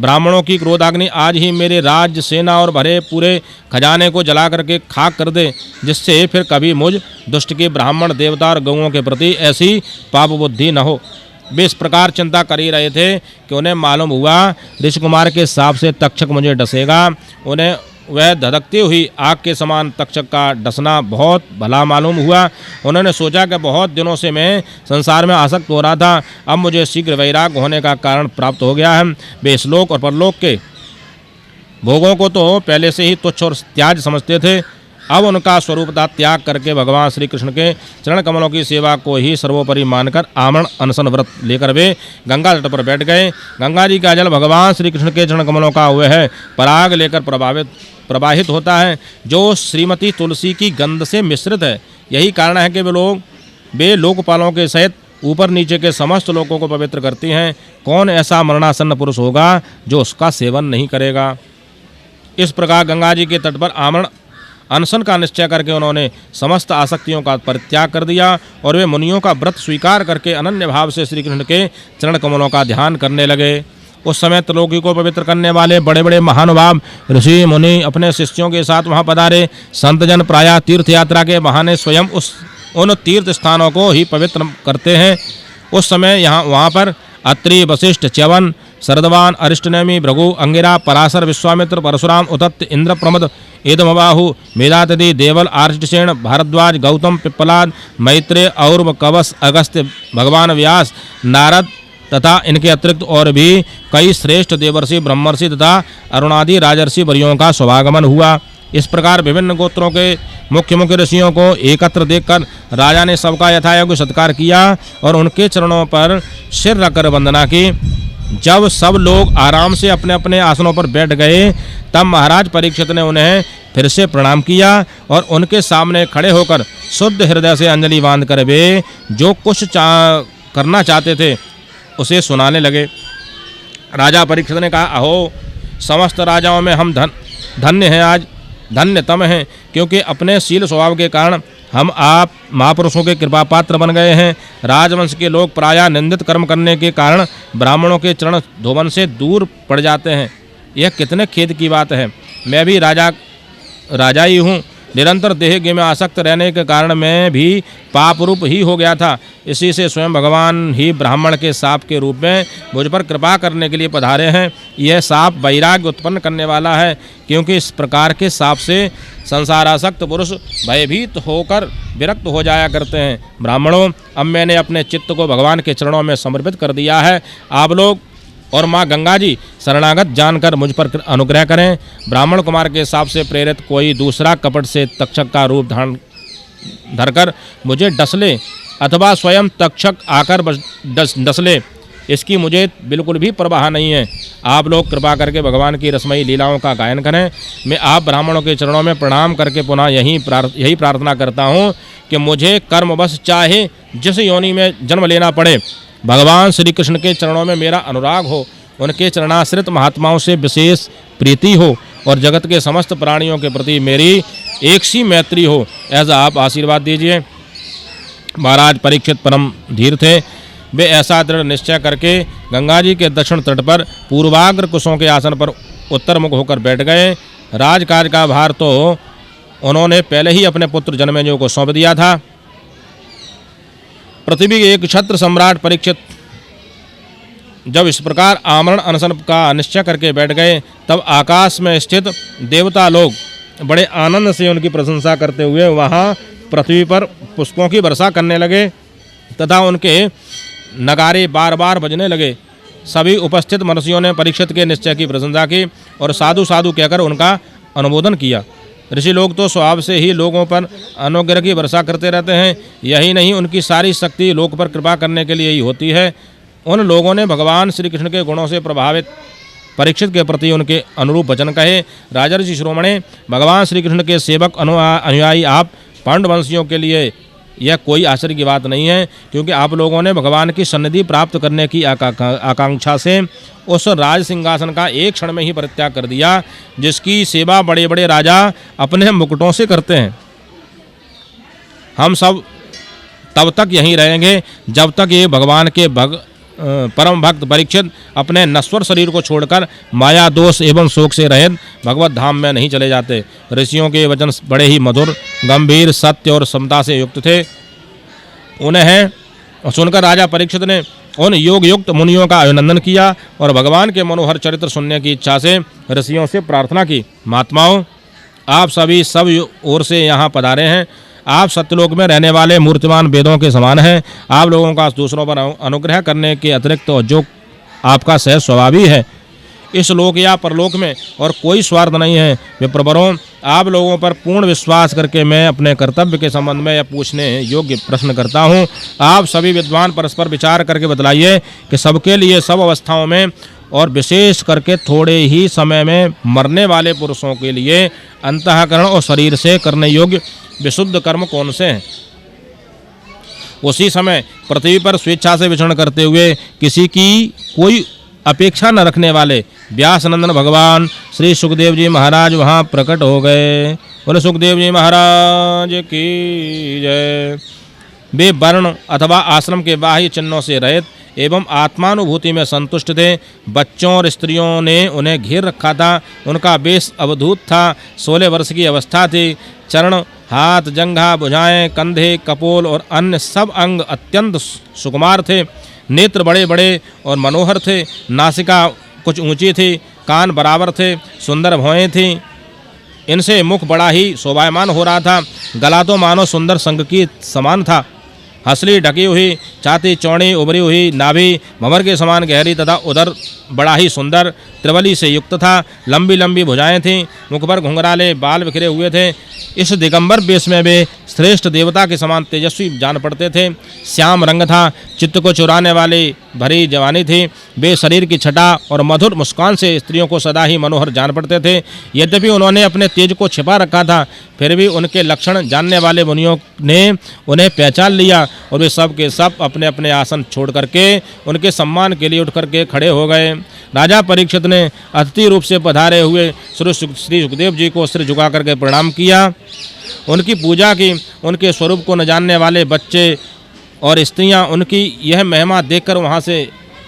ब्राह्मणों की क्रोधाग्नि आज ही मेरे राज्य सेना और भरे पूरे खजाने को जला करके खाक कर दे, जिससे फिर कभी मुझ दुष्ट के ब्राह्मण देवता और गौओं के प्रति ऐसी पाप बुद्धि न हो। वे इस प्रकार चिंता कर ही रहे थे कि उन्हें मालूम हुआ ऋषि कुमार के सांप से तक्षक मुझे डसेगा। उन्हें वह धधकती हुई आग के समान तक्षक का डसना बहुत भला मालूम हुआ। उन्होंने सोचा कि बहुत दिनों से मैं संसार में आसक्त हो रहा था, अब मुझे शीघ्र वैराग्य होने का कारण प्राप्त हो गया है। वे इहलोक और परलोक के भोगों को तो पहले से ही तुच्छ और त्याज समझते थे, अब उनका स्वरूपता त्याग करके भगवान श्री कृष्ण के चरण कमलों की सेवा को ही सर्वोपरि मानकर आमरण अनशन व्रत लेकर वे गंगा तट पर बैठ गए। गंगा जी का जल भगवान श्री कृष्ण के चरण कमलों का वह पराग लेकर प्रवाहित होता है, जो श्रीमती तुलसी की गंध से मिश्रित है। यही कारण है कि वे लोकपालों के सहित ऊपर नीचे के समस्त लोगों को पवित्र करती हैं। कौन ऐसा मरणासन्न पुरुष होगा जो उसका सेवन नहीं करेगा। इस प्रकार गंगा जी के तट पर आमरण अनशन का निश्चय करके उन्होंने समस्त आसक्तियों का परित्याग कर दिया और वे मुनियों का व्रत स्वीकार करके अनन्य भाव से श्री कृष्ण के चरण कमलों का ध्यान करने लगे। उस समय त्रिलोकी को पवित्र करने वाले बड़े बड़े महानुभाव ऋषि मुनि अपने शिष्यों के साथ वहां पधारे। संतजन प्रायः तीर्थ यात्रा के बहाने स्वयं उन तीर्थ स्थानों को ही पवित्र करते हैं। उस समय वहाँ पर अत्रि, वशिष्ठ, च्यवन, शरदवान, अरिष्टनेमि, भृगु, अंगिरा, पराशर, विश्वामित्र, परशुराम, उदत्त, इंद्र, प्रमद, एदमबाहु, मेधातिथि, देवल, आर्षसेन, भारद्वाज, गौतम, पिप्पलाद, मैत्रेय, और्व, कवस, अगस्त्य, भगवान व्यास, नारद तथा इनके अतिरिक्त और भी कई श्रेष्ठ देवर्षि, ब्रह्मर्षि तथा अरुणादि राजर्षि वर्यों का स्वागमन हुआ। इस प्रकार विभिन्न गोत्रों के मुख्य मुख्य ऋषियों को एकत्र देखकर राजा ने सबका यथायोग्य सत्कार किया और उनके चरणों पर सिर रखकर वंदना की। जब सब लोग आराम से अपने अपने आसनों पर बैठ गए, तब महाराज परीक्षित ने उन्हें फिर से प्रणाम किया और उनके सामने खड़े होकर शुद्ध हृदय से अंजलि बांधकर वे जो कुछ करना चाहते थे उसे सुनाने लगे। राजा परीक्षित ने कहा, अहो समस्त राजाओं में हम धन्य हैं, आज धन्यतम हैं, क्योंकि अपने शील स्वभाव के कारण हम आप महापुरुषों के कृपा पात्र बन गए हैं। राजवंश के लोग प्रायः निंदित कर्म करने के कारण ब्राह्मणों के चरण धोवन से दूर पड़ जाते हैं। यह कितने खेद की बात है। मैं भी राजा ही हूँ। निरंतर देह में आसक्त रहने के कारण मैं भी पाप रूप ही हो गया था। इसी से स्वयं भगवान ही ब्राह्मण के साप के रूप में मुझ पर कृपा करने के लिए पधारे हैं। यह साप वैराग्य उत्पन्न करने वाला है, क्योंकि इस प्रकार के साप से संसारासक्त पुरुष भयभीत होकर विरक्त हो जाया करते हैं। ब्राह्मणों, अब मैंने अपने चित्त को भगवान के चरणों में समर्पित कर दिया है। आप लोग और माँ गंगा जी शरणागत जानकर मुझ पर अनुग्रह करें। ब्राह्मण कुमार के साप से प्रेरित कोई दूसरा कपट से तक्षक का रूप धारण धरकर मुझे डस ले अथवा स्वयं तक्षक आकर डस ले, इसकी मुझे बिल्कुल भी परवाह नहीं है। आप लोग कृपा करके भगवान की रसमयी लीलाओं का गायन करें। मैं आप ब्राह्मणों के चरणों में प्रणाम करके पुनः यही प्रार्थना करता हूँ कि मुझे कर्मवश चाहे जिस योनि में जन्म लेना पड़े, भगवान श्री कृष्ण के चरणों में मेरा अनुराग हो, उनके चरणाश्रित महात्माओं से विशेष प्रीति हो और जगत के समस्त प्राणियों के प्रति मेरी एक सी मैत्री हो, ऐसा आप आशीर्वाद दीजिए। महाराज परीक्षित परम धीर थे। वे ऐसा दृढ़ निश्चय करके गंगा जी के दक्षिण तट पर पूर्वाग्र कुशों के आसन पर उत्तरमुख होकर बैठ गए। राजकाज का भार तो उन्होंने पहले ही अपने पुत्र जन्मेजय को सौंप दिया था। पृथ्वी के एक क्षत्र सम्राट परीक्षित जब इस प्रकार आमरण अनशन का निश्चय करके बैठ गए, तब आकाश में स्थित देवता लोग बड़े आनंद से उनकी प्रशंसा करते हुए वहां पृथ्वी पर पुष्पों की वर्षा करने लगे तथा उनके नगारे बार बार बजने लगे। सभी उपस्थित मनुष्यों ने परीक्षित के निश्चय की प्रशंसा की और साधु साधु कहकर उनका अनुमोदन किया। ऋषि लोग तो स्वभाव से ही लोगों पर अनुग्रह की वर्षा करते रहते हैं। यही नहीं, उनकी सारी शक्ति लोक पर कृपा करने के लिए ही होती है। उन लोगों ने भगवान श्री कृष्ण के गुणों से प्रभावित परीक्षित के प्रति उनके अनुरूप वचन कहे। राजर्षि शिरोमणे, भगवान श्री कृष्ण के सेवक अनुयायी आप पांडवंशियों के लिए यह कोई आश्चर्य की बात नहीं है, क्योंकि आप लोगों ने भगवान की सन्निधि प्राप्त करने की आकांक्षा से उस राज सिंहासन का एक क्षण में ही परित्याग कर दिया, जिसकी सेवा बड़े बड़े राजा अपने मुकुटों से करते हैं। हम सब तब तक यहीं रहेंगे जब तक ये भगवान के परम भक्त परीक्षित अपने नश्वर शरीर को छोड़कर माया दोष एवं शोक से रहित भगवत धाम में नहीं चले जाते। ऋषियों के वचन बड़े ही मधुर, गंभीर, सत्य और समता से युक्त थे। उन्हें सुनकर राजा परीक्षित ने उन योग युक्त मुनियों का अभिनंदन किया और भगवान के मनोहर चरित्र सुनने की इच्छा से ऋषियों से प्रार्थना की। महात्माओं, आप सभी सब ओर से यहाँ पधारे हैं। आप सत्यलोक में रहने वाले मूर्तिमान वेदों के समान हैं। आप लोगों का दूसरों पर अनुग्रह करने के अतिरिक्त तो जो आपका सहज स्वभाव ही है। इस लोक या परलोक में और कोई स्वार्थ नहीं है। विप्रवरों, आप लोगों पर पूर्ण विश्वास करके मैं अपने कर्तव्य के संबंध में यह पूछने योग्य प्रश्न करता हूँ। आप सभी विद्वान परस्पर विचार करके बतलाइए कि सबके लिए सब अवस्थाओं में और विशेष करके थोड़े ही समय में मरने वाले पुरुषों के लिए अंतःकरण और शरीर से करने योग्य विशुद्ध कर्म कौन से हैं। उसी समय पृथ्वी पर स्वेच्छा से विचरण करते हुए किसी की कोई अपेक्षा न रखने वाले व्यास नंदन भगवान श्री सुखदेव जी महाराज वहाँ प्रकट हो गए। बोले सुखदेव जी महाराज की जय। वे वर्ण अथवा आश्रम के बाह्य चिन्हों से रहित एवं आत्मानुभूति में संतुष्ट थे। बच्चों और स्त्रियों ने उन्हें घेर रखा था। उनका वेश अवधूत था। 16 वर्ष की अवस्था थी। चरण, हाथ, जंघा, भुजाएं, कंधे, कपोल और अन्य सब अंग अत्यंत सुकुमार थे। नेत्र बड़े बड़े और मनोहर थे। नासिका कुछ ऊंची थी। कान बराबर थे। सुंदर भौहें थीं। इनसे मुख बड़ा ही शोभायमान हो रहा था। गला तो मानो सुंदर संग की समान था। हंसली ढकी हुई, छाती चौड़ी उभरी हुई, नाभि भंवर के समान गहरी तथा उदर बड़ा ही सुंदर त्रिवली से युक्त था। लंबी लंबी भुजाएं थीं। मुख पर घुंघराले बाल बिखरे हुए थे। इस दिगंबर वेश में वे श्रेष्ठ देवता के समान तेजस्वी जान पड़ते थे। श्याम रंग था। चित्त को चुराने वाली भरी जवानी थी। वे शरीर की छटा और मधुर मुस्कान से स्त्रियों को सदा ही मनोहर जान पड़ते थे। यद्यपि उन्होंने अपने तेज को छिपा रखा था, फिर भी उनके लक्षण जानने वाले मुनियों ने उन्हें पहचान लिया और वे सब के सब अपने अपने आसन छोड़ करके उनके सम्मान के लिए उठ करके खड़े हो गए। राजा परीक्षित ने अतिथि रूप से पधारे हुए श्री सुखदेव जी को सिर झुका करके प्रणाम किया। उनकी पूजा की। उनके स्वरूप को न जानने वाले बच्चे और स्त्रियां उनकी यह महिमा देखकर वहां से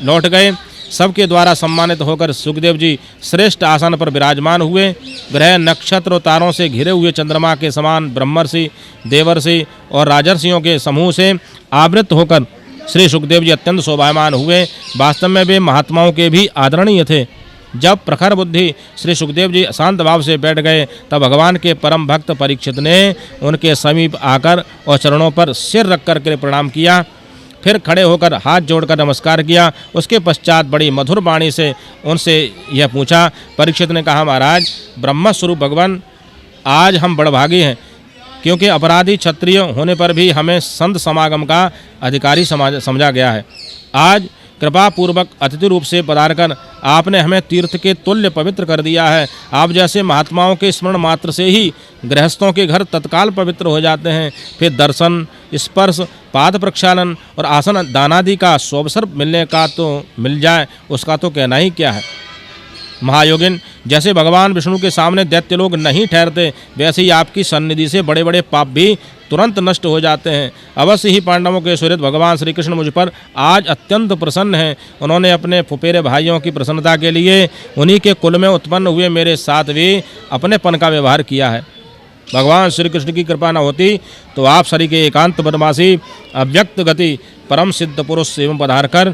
लौट गए। सबके द्वारा सम्मानित होकर सुखदेव जी श्रेष्ठ आसन पर विराजमान हुए। ग्रह, नक्षत्र और तारों से घिरे हुए चंद्रमा के समान ब्रह्मर्षि, देवर्षि और राजर्षियों के समूह से आवृत होकर श्री सुखदेव जी अत्यंत शोभायमान हुए। वास्तव में वे महात्माओं के भी आदरणीय थे। जब प्रखर बुद्धि श्री सुखदेव जी शांत भाव से बैठ गए, तब भगवान के परम भक्त परीक्षित ने उनके समीप आकर और चरणों पर सिर रख करके प्रणाम किया। फिर खड़े होकर हाथ जोड़कर नमस्कार किया। उसके पश्चात बड़ी मधुर वाणी से उनसे यह पूछा। परीक्षित ने कहा, महाराज, ब्रह्म स्वरूप भगवान, आज हम बड़भागी हैं, क्योंकि अपराधी क्षत्रिय होने पर भी हमें संत समागम का अधिकारी समझा गया है। आज कृपा पूर्वक अतिथि रूप से पधारकर आपने हमें तीर्थ के तुल्य पवित्र कर दिया है। आप जैसे महात्माओं के स्मरण मात्र से ही गृहस्थों के घर तत्काल पवित्र हो जाते हैं। फिर दर्शन, स्पर्श, पाद प्रक्षालन और आसन दानादि का अवसर मिलने का तो मिल जाए, उसका तो कहना ही क्या है। महायोगिन, जैसे भगवान विष्णु के सामने दैत्य लोग नहीं ठहरते, वैसे ही आपकी सन्निधि से बड़े बड़े पाप भी तुरंत नष्ट हो जाते हैं। अवश्य ही पांडवों के सुहृद भगवान श्री कृष्ण मुझ पर आज अत्यंत प्रसन्न हैं। उन्होंने अपने फुफेरे भाइयों की प्रसन्नता के लिए उन्हीं के कुल में उत्पन्न हुए मेरे साथ भी अपनेपन का व्यवहार किया है। भगवान श्री कृष्ण की कृपा न होती तो आप सरी के एकांत बदमाशी, अव्यक्त गति, परम सिद्ध पुरुष एवं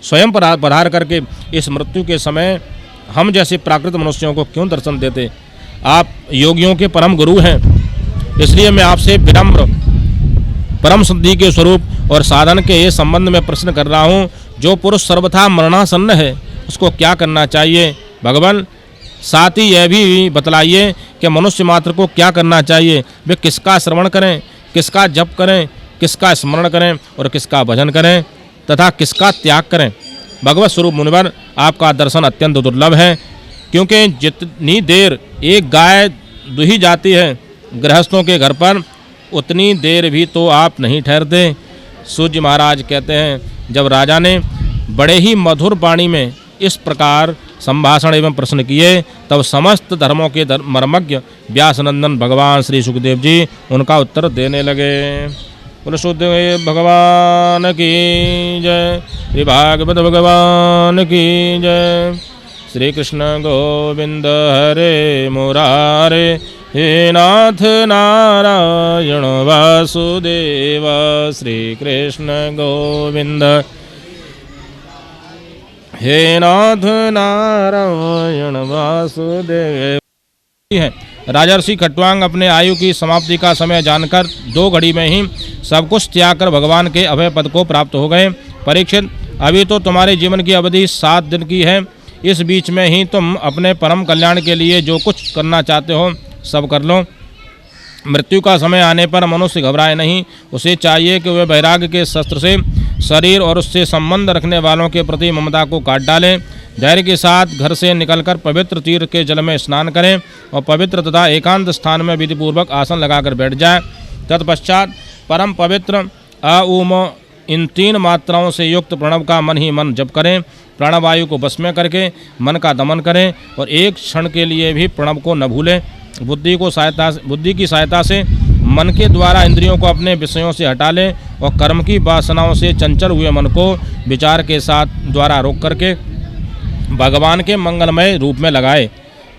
स्वयं पधार करके इस मृत्यु के समय हम जैसे प्राकृत मनुष्यों को क्यों दर्शन देते। आप योगियों के परम गुरु हैं, इसलिए मैं आपसे विनम्र परम सिद्धि के स्वरूप और साधन के ये संबंध में प्रश्न कर रहा हूँ। जो पुरुष सर्वथा मरणासन्न है, उसको क्या करना चाहिए। भगवान, साथ ही यह भी बतलाइए कि मनुष्य मात्र को क्या करना चाहिए। वे किसका श्रवण करें, किसका जप करें, किसका स्मरण करें और किसका भजन करें तथा किसका त्याग करें। भगवत स्वरूप मुनिवर, आपका दर्शन अत्यंत दुर्लभ है, क्योंकि जितनी देर एक गाय दुही जाती है गृहस्थों के घर पर, उतनी देर भी तो आप नहीं ठहरते। सूर्य महाराज कहते हैं, जब राजा ने बड़े ही मधुर वाणी में इस प्रकार संभाषण एवं प्रश्न किए, तब समस्त धर्मों के मर्मज्ञ व्यासनंदन भगवान श्री सुखदेव जी उनका उत्तर देने लगे। बोलो शुद्धदेव भगवान की जय। श्री भागवत भगवान की जय। श्री कृष्ण गोविंद हरे मुरारे, हे नाथ नारायण वासुदेव। श्री कृष्ण गोविंद हे नाथ नारायण वासुदेव है। राजर्षि खट्वांग अपने आयु की समाप्ति का समय जानकर 2 घड़ी में ही सब कुछ त्याग कर भगवान के अभय पद को प्राप्त हो गए। परीक्षित, अभी तो तुम्हारे जीवन की अवधि 7 दिन की है। इस बीच में ही तुम अपने परम कल्याण के लिए जो कुछ करना चाहते हो सब कर लो। मृत्यु का समय आने पर मनुष्य घबराए नहीं। उसे चाहिए कि वह वैराग्य के शस्त्र से शरीर और उससे संबंध रखने वालों के प्रति ममता को काट डालें। धैर्य के साथ घर से निकलकर पवित्र तीर्थ के जल में स्नान करें और पवित्र तथा एकांत स्थान में विधिपूर्वक आसन लगाकर बैठ जाए। तत्पश्चात परम पवित्र अ उ म इन 3 मात्राओं से युक्त प्रणव का मन ही मन जप करें। प्राणवायु को बस में करके मन का दमन करें और एक क्षण के लिए भी प्रणव को न भूलें। बुद्धि की सहायता से मन के द्वारा इंद्रियों को अपने विषयों से हटा लें और कर्म की वासनाओं से चंचल हुए मन को विचार के साथ द्वारा रोक करके भगवान के मंगलमय रूप में लगाए।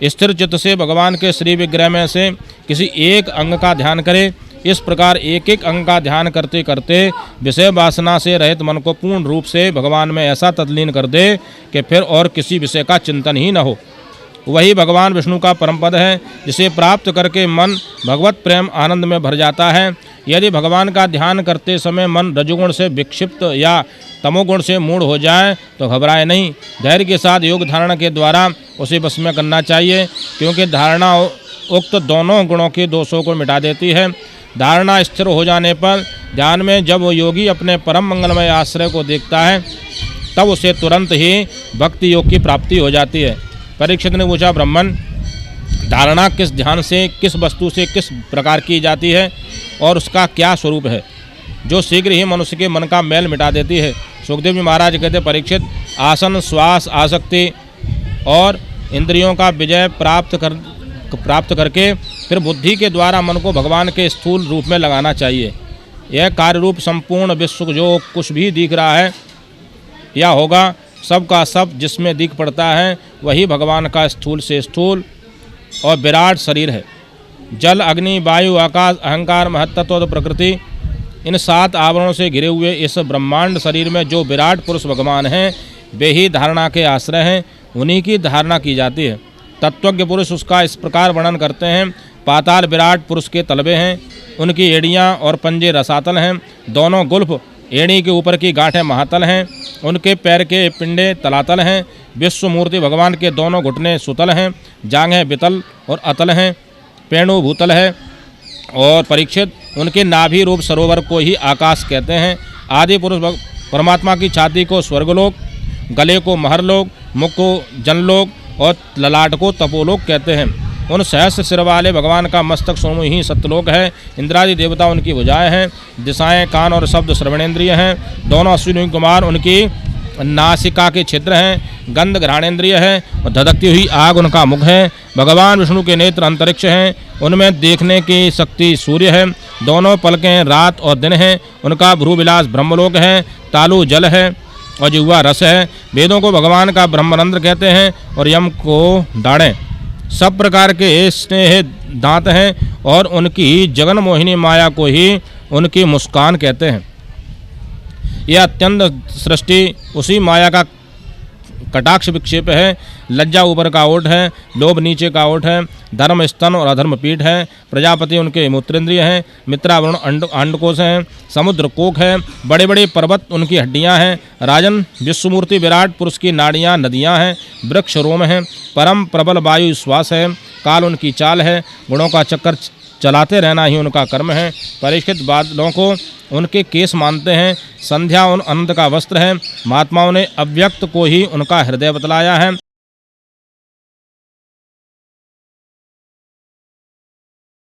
स्थिर चित्त से भगवान के श्री विग्रह में से किसी एक अंग का ध्यान करें। इस प्रकार एक एक अंग का ध्यान करते करते विषय वासना से रहित मन को पूर्ण रूप से भगवान में ऐसा तल्लीन कर दे कि फिर और किसी विषय का चिंतन ही न हो। वही भगवान विष्णु का परम पद है, जिसे प्राप्त करके मन भगवत प्रेम आनंद में भर जाता है। यदि भगवान का ध्यान करते समय मन रजोगुण से विक्षिप्त या तमोगुण से मूढ़ हो जाए तो घबराए नहीं। धैर्य के साथ योग धारणा के द्वारा उसे बस में करना चाहिए, क्योंकि धारणा उक्त दोनों गुणों के दोषों को मिटा देती है। धारणा स्थिर हो जाने पर ध्यान में जब वो योगी अपने परम मंगलमय आश्रय को देखता है तब उसे तुरंत ही भक्ति योग की प्राप्ति हो जाती है। परीक्षित ने पूछा, ब्राह्मण, धारणा किस ध्यान से, किस वस्तु से, किस प्रकार की जाती है और उसका क्या स्वरूप है जो शीघ्र ही मनुष्य के मन का मैल मिटा देती है? सुखदेव जी महाराज कहते, परीक्षित, आसन, श्वास, आसक्ति और इंद्रियों का विजय प्राप्त करके फिर बुद्धि के द्वारा मन को भगवान के स्थूल रूप में लगाना चाहिए। यह कार्य रूप संपूर्ण विश्व जो कुछ भी दिख रहा है या होगा, सब का सब जिसमें दिख पड़ता है वही भगवान का स्थूल से स्थूल और विराट शरीर है। जल, अग्नि, वायु, आकाश, अहंकार, महत्त्व और प्रकृति, इन 7 आवरणों से घिरे हुए इस ब्रह्मांड शरीर में जो विराट पुरुष भगवान हैं वे ही धारणा के आश्रय हैं। उन्हीं की धारणा की जाती है। तत्वज्ञ पुरुष उसका इस प्रकार वर्णन करते हैं। पाताल विराट पुरुष के तलबे हैं, उनकी एड़ियाँ और पंजे रसातल हैं। दोनों गुल्फ एड़ी के ऊपर की गांठें महातल हैं, उनके पैर के पिंडे तलातल हैं। विश्व मूर्ति भगवान के दोनों घुटने सुतल हैं, जांघें बितल और अतल हैं, पेणु भूतल है। और परीक्षित, उनके नाभि रूप सरोवर को ही आकाश कहते हैं। आदि पुरुष परमात्मा की छाती को स्वर्गलोक, गले को महरलोक, मुख को जनलोक और ललाट को तपोलोक कहते हैं। उन सहस्र सिर वाले भगवान का मस्तक सोमु ही सत्यलोक है। इंद्रादि देवता उनकी भुजाएं हैं। दिशाएं कान और शब्द श्रवणेन्द्रिय हैं। दोनों अश्विनी कुमार उनकी नासिका के छिद्र हैं। गंध घ्राणेन्द्रिय है और धधकती हुई आग उनका मुख है। भगवान विष्णु के नेत्र अंतरिक्ष हैं, उनमें देखने की शक्ति सूर्य है। दोनों पलकें रात और दिन हैं। उनका भ्रूविलास ब्रह्मलोक है। तालु जल है और जिह्वा रस है। वेदों को भगवान का ब्रह्मरंध्र कहते हैं और यम को दाढ़ें। सब प्रकार के स्नेह दांत हैं और उनकी जगन मोहिनी माया को ही उनकी मुस्कान कहते हैं। यह अत्यंत सृष्टि उसी माया का कटाक्ष विक्षेप है। लज्जा ऊपर का ओठ है, लोभ नीचे का ओठ है, धर्म स्तन और अधर्म पीठ है। प्रजापति उनके मूत्रेंद्रिय हैं। मित्रावरुण अंडकोश हैं। समुद्र कोक है। बड़े बड़े पर्वत उनकी हड्डियां हैं। राजन, विश्वमूर्ति विराट पुरुष की नाड़ियां नदियां हैं। वृक्ष रोम हैं। परम प्रबल वायु श्वास है। काल उनकी चाल है। गुणों का चक्कर चलाते रहना ही उनका कर्म है। परीक्षित, बादलों को उनके केस मानते हैं। संध्या उन अनंत का वस्त्र है। महात्माओं ने अव्यक्त को ही उनका हृदय बतलाया है।